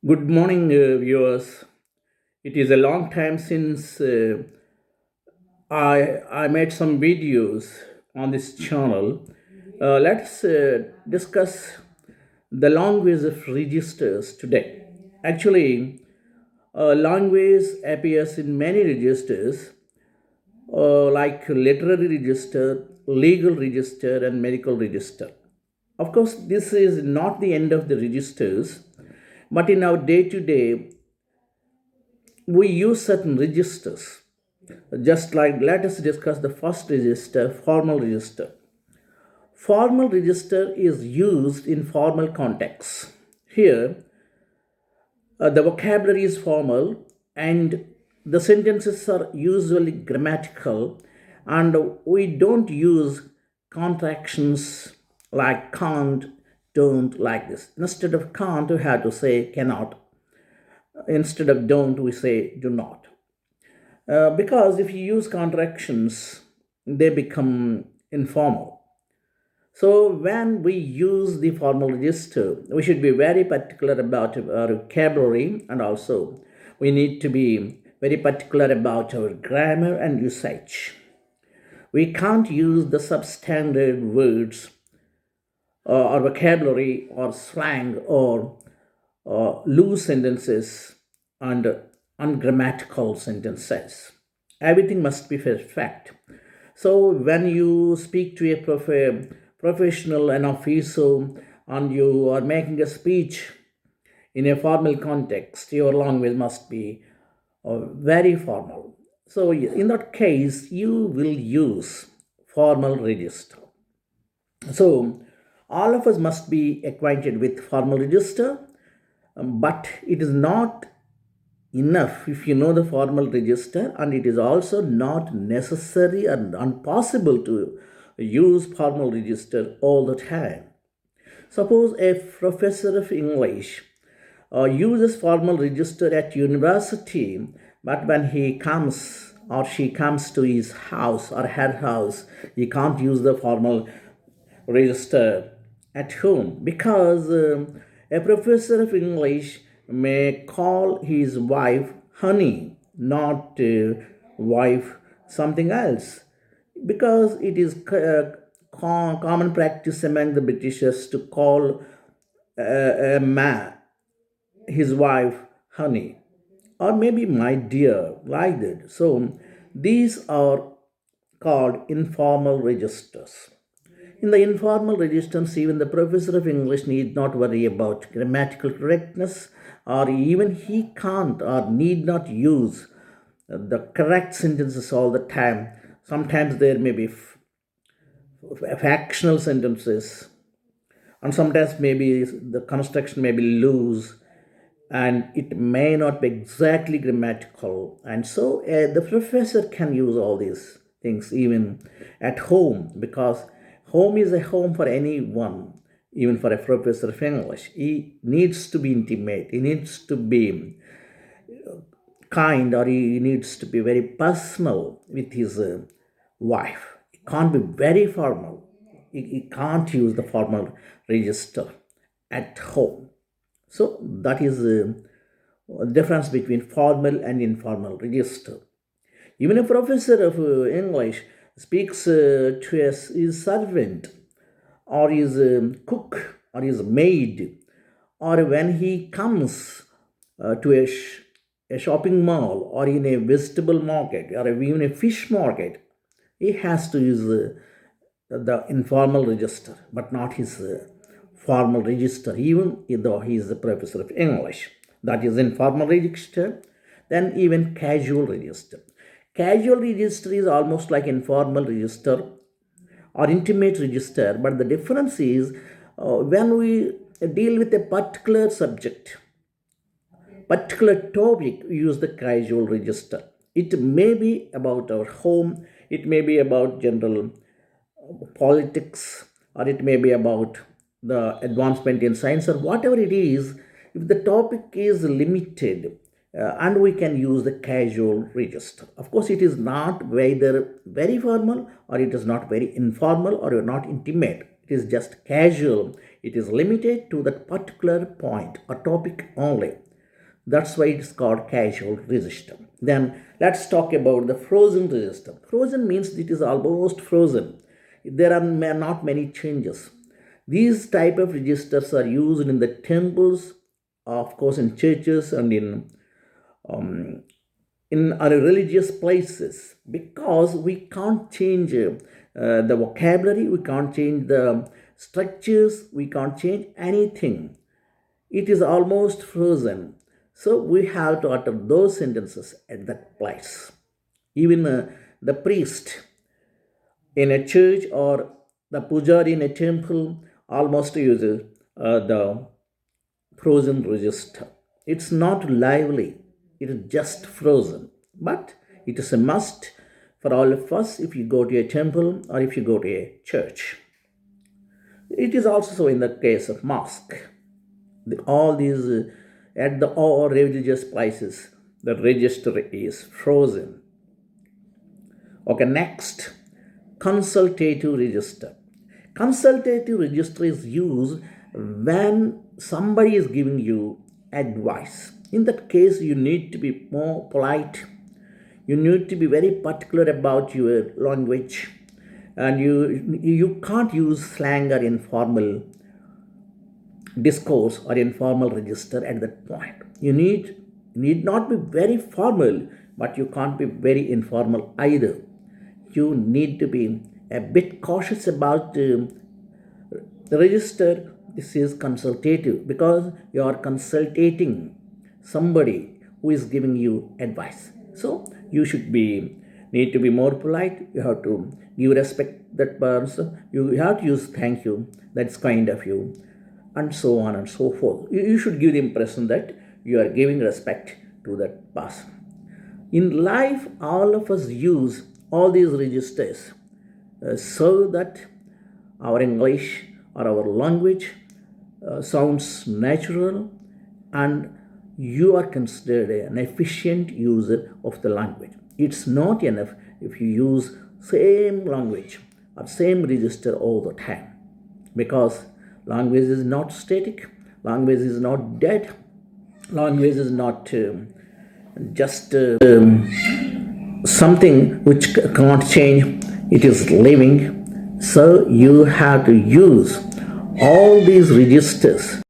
Good morning, viewers. It is a long time since I made some videos on this channel. Let's discuss the language of registers today. Actually, language appears in many registers like literary register, legal register, and medical register. Of course, this is not the end of the registers, but in our day to day, we use certain registers. Just like, let us discuss the first register, formal register. Formal register is used in formal contexts. Here, the vocabulary is formal and the sentences are usually grammatical, and we don't use contractions like can't, don't, like this. Instead of can't, we have to say cannot. Instead of don't, we say do not. Because if you use contractions, they become informal. So when we use the formal register, we should be very particular about our vocabulary, and also we need to be very particular about our grammar and usage. We can't use the substandard words or vocabulary or slang or loose sentences and ungrammatical sentences. Everything must be perfect. So when you speak to a professional, an officer, and you are making a speech in a formal context, your language must be very formal. So in that case, you will use formal register. So all of us must be acquainted with formal register, but it is not enough if you know the formal register, and it is also not necessary and impossible to use formal register all the time. Suppose a professor of English uses formal register at university, but when he comes or she comes to his house or her house, he can't use the formal register at home because a professor of English may call his wife honey, not wife something else, because it is common practice among the Britishers to call a man, his wife, honey, or maybe my dear, like that. So these are called informal registers. In the informal registers, even the professor of English need not worry about grammatical correctness, or even he can't or need not use the correct sentences all the time. Sometimes there may be factional sentences, and sometimes maybe the construction may be loose and it may not be exactly grammatical. And so the professor can use all these things even at home, because home is a home for anyone, even for a professor of English. He needs to be intimate, he needs to be kind, or he needs to be very personal with his wife. It can't be very formal. He can't use the formal register at home. So that is the difference between formal and informal register. Even a professor of English speaks to his servant or his cook or his maid, or when he comes to a shopping mall or in a vegetable market or even a fish market, he has to use the informal register, but not his formal register, even though he is the professor of English. That is informal register. Then even casual register. Casual register is almost like informal register or intimate register, but the difference is when we deal with a particular subject, particular topic, we use the casual register. It may be about our home, it may be about general politics, or it may be about the advancement in science, or whatever it is. If the topic is limited, and we can use the casual register. Of course, it is not either very formal or it is not very informal or not intimate. It is just casual. It is limited to that particular point or topic only. That's why it's called casual register. Then let's talk about the frozen register. Frozen means it is almost frozen. There are not many changes. These type of registers are used in the temples, of course, in churches and in our religious places, because we can't change the vocabulary, we can't change the structures, we can't change anything. It is almost frozen. So we have to utter those sentences at that place. Even the priest in a church or the pujari in a temple almost uses the frozen register. It's not lively, it is just frozen. But it is a must for all of us if you go to a temple or if you go to a church. It is also so in the case of mosque. All these at the all religious places, the register is frozen. Okay, next, consultative register. Consultative register is used when somebody is giving you advice. In that case, you need to be more polite. You need to be very particular about your language, and you can't use slang or informal discourse or informal register at that point. You need not be very formal, but you can't be very informal either. You need to be a bit cautious about the register. This is consultative because you are consultating somebody who is giving you advice. So you should be need to be more polite. You have to give respect that person. You have to use thank you. That's kind of you, and so on and so forth. You should give the impression that you are giving respect to that person. In life, all of us use all these registers so that our English or our language sounds natural, and you are considered an efficient user of the language. It's not enough if you use same language or same register all the time, because language is not static, language is not dead, language is not just something which cannot change, it is living. So you have to use all these registers